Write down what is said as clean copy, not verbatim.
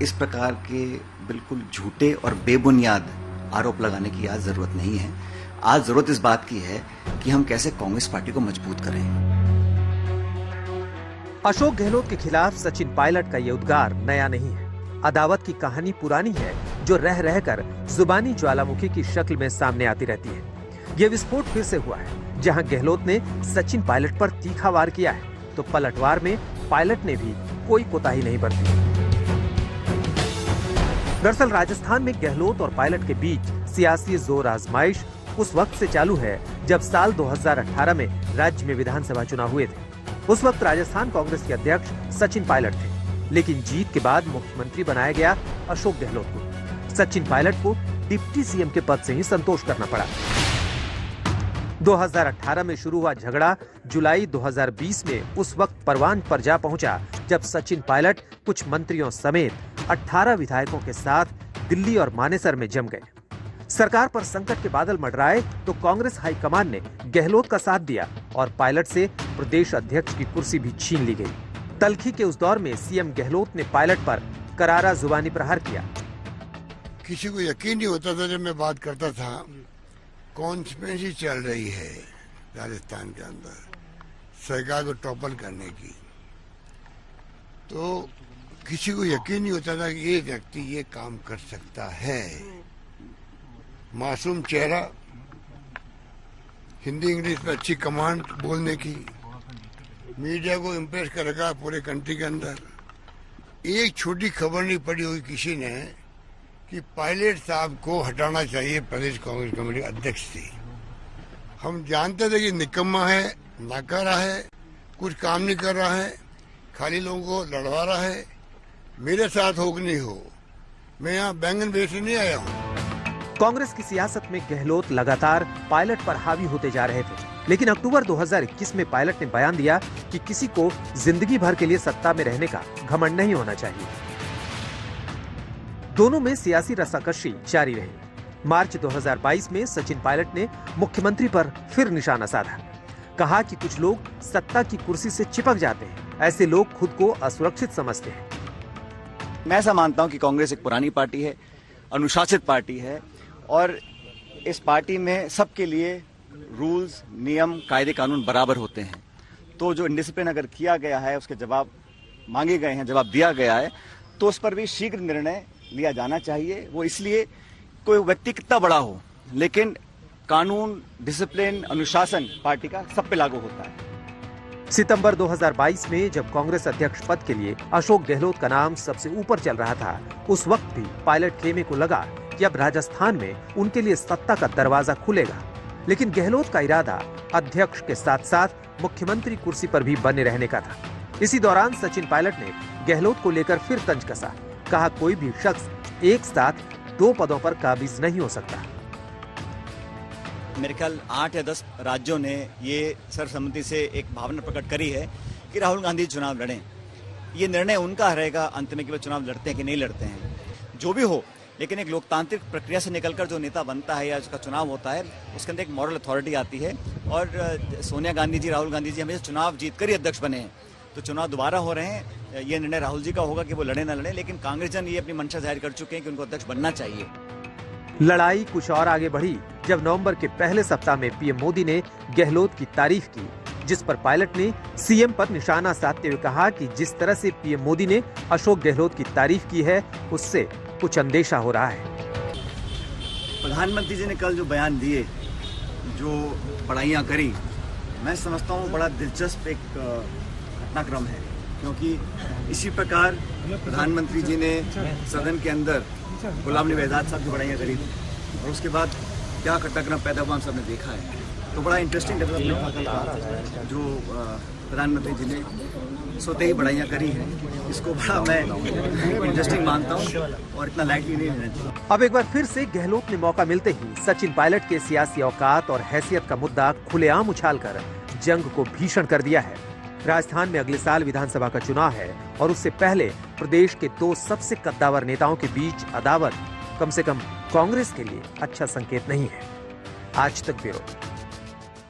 इस प्रकार के बिल्कुल झूठे और बेबुनियाद आरोप लगाने की आज जरूरत नहीं है। आज जरूरत इस बात की है कि हम कैसे कांग्रेस पार्टी को मजबूत करें। अशोक गहलोत के खिलाफ सचिन पायलट का ये उद्गार नया नहीं है। अदावत की कहानी पुरानी है जो रह रहकर जुबानी ज्वालामुखी की शक्ल में सामने आती रहती है। ये विस्फोट फिर से हुआ है, जहां गहलोत ने सचिन पायलट पर तीखा वार किया है, तो पलटवार में पायलट ने भी कोई कोताही नहीं बरती। दरअसल राजस्थान में गहलोत और पायलट के बीच सियासी जोर आजमाइश उस वक्त से चालू है जब साल 2018 में राज्य में विधानसभा चुनाव हुए थे। उस वक्त राजस्थान कांग्रेस के अध्यक्ष सचिन पायलट थे, लेकिन जीत के बाद मुख्यमंत्री बनाया गया अशोक गहलोत को। सचिन पायलट को डिप्टी सीएम के पद से ही संतोष करना पड़ा। 2018 में शुरू हुआ झगड़ा जुलाई 2020 में उस वक्त परवान पर जा पहुंचा जब सचिन पायलट कुछ मंत्रियों समेत 18 विधायकों के साथ दिल्ली और मानेसर में जम गए। सरकार पर संकट के बादल मंडराए तो कांग्रेस हाईकमान ने गहलोत का साथ दिया और पायलट से प्रदेश अध्यक्ष की कुर्सी भी छीन ली गई। तल्खी के उस दौर में सीएम गहलोत ने पायलट पर करारा जुबानी प्रहार किया। किसी को यकीन नहीं होता था जब मैं बात करता था, कॉन्स्पिरेसी चल रही है राजस्थान के अंदर सरकार को टॉपल करने की, तो किसी को यकीन नहीं होता था कि ये व्यक्ति ये काम कर सकता है। मासूम चेहरा, हिंदी इंग्लिश में अच्छी कमांड बोलने की, मीडिया को इम्प्रेस करेगा पूरे कंट्री के अंदर। एक छोटी खबर नहीं पड़ी होगी किसी ने कि पायलट साहब को हटाना चाहिए प्रदेश कांग्रेस कमेटी अध्यक्ष से। हम जानते थे कि निकम्मा है, नाकारा है, कुछ काम नहीं कर रहा है, खाली लोगों को लड़वा रहा है। मेरे साथ हो कि नहीं हो, मैं यहाँ बैंगन बेचने नहीं आया हूँ। कांग्रेस की सियासत में गहलोत लगातार पायलट पर हावी होते जा रहे थे, लेकिन अक्टूबर 2021 में पायलट ने बयान दिया कि किसी को जिंदगी भर के लिए सत्ता में रहने का घमंड नहीं होना चाहिए। दोनों में सियासी रस्साकशी जारी रही। मार्च 2022 में सचिन पायलट ने मुख्यमंत्री पर फिर निशाना साधा। कहा कि कुछ लोग सत्ता की कुर्सी से चिपक जाते हैं, ऐसे लोग खुद को असुरक्षित समझते हैं। मैं ऐसा मानता हूं कि कांग्रेस एक पुरानी पार्टी है, अनुशासित पार्टी है और इस पार्टी में सबके लिए रूल्स, नियम, कायदे कानून बराबर होते हैं। तो जो इंडिसिप्लिन अगर किया गया है, उसके जवाब मांगे गए हैं, जवाब दिया गया है, तो उस पर भी शीघ्र निर्णय लिया जाना चाहिए। वो इसलिए कोई व्यक्ति कितना बड़ा हो, लेकिन कानून, डिसिप्लिन, अनुशासन पार्टी का सब पे लागू होता है। सितंबर 2022 में जब कांग्रेस अध्यक्ष पद के लिए अशोक गहलोत का नाम सबसे ऊपर चल रहा था, उस वक्त भी पायलट खेमे को लगा कि अब राजस्थान में उनके लिए सत्ता का दरवाजा खुलेगा। लेकिन गहलोत का इरादा अध्यक्ष के साथ साथ मुख्यमंत्री कुर्सी पर भी बने रहने का था। इसी दौरान सचिन पायलट ने गहलोत को लेकर फिर तंज कसा। कहा कोई भी शख्स एक साथ 2 पदों पर काबिज नहीं हो सकता। मेरे ख्याल 8 या 10 राज्यों ने ये सर्वसम्मति से एक भावना प्रकट करी है कि राहुल गांधी चुनाव लड़ें। ये निर्णय उनका रहेगा अंत में कि वे चुनाव लड़ते हैं कि नहीं लड़ते हैं। जो भी हो, लेकिन एक लोकतांत्रिक प्रक्रिया से निकलकर जो नेता बनता है या उसका चुनाव होता है, उसके अंदर एक मॉरल अथॉरिटी आती है। और सोनिया गांधी जी, राहुल गांधी जी हमेशा चुनाव जीतकर ही अध्यक्ष बने हैं, तो चुनाव दोबारा हो रहे हैं। ये निर्णय राहुल जी का होगा कि वो लड़े ना लड़े, लेकिन कांग्रेस जन ये अपनी मंशा जाहिर कर चुके हैं कि उनको अध्यक्ष बनना चाहिए। लड़ाई कुछ और आगे बढ़ी जब नवंबर के पहले सप्ताह में पीएम मोदी ने गहलोत की तारीफ की, जिस पर पायलट ने सीएम पर निशाना साधते हुए कहा कि जिस तरह से पीएम मोदी ने अशोक गहलोत की तारीफ की है, उससे कुछ अंदेशा हो रहा है। प्रधानमंत्री जी ने कल जो बयान दिए, जो बड़ाइयां करी, मैं समझता हूँ बड़ा दिलचस्प एक घटनाक्रम है, क्योंकि इसी प्रकार प्रधानमंत्री जी ने सदन के अंदर गुलाम नबी आजाद साहब की बड़ाइयां करी थी, और उसके बाद क्या घटनाक्रम पैदा हुआ हम सब ने देखा है। तो बड़ा इंटरेस्टिंग डेवलपमेंट जो प्रधानमंत्री जी ने सोते ही बड़ाइयां करी है, इसको बड़ा मैं इंटरेस्टिंग मानता हूं और इतना लाइटली नहीं लेना चाहिए। अब एक बार फिर से गहलोत ने मौका मिलते ही सचिन पायलट के सियासी औकात और हैसियत का मुद्दा खुलेआम उछालकर जंग को भीषण कर दिया है। राजस्थान में अगले साल विधानसभा का चुनाव है और उससे पहले प्रदेश के 2 सबसे कद्दावर नेताओं के बीच अदावत कम से कम कांग्रेस के लिए अच्छा संकेत नहीं है। आज तक ब्यूरो।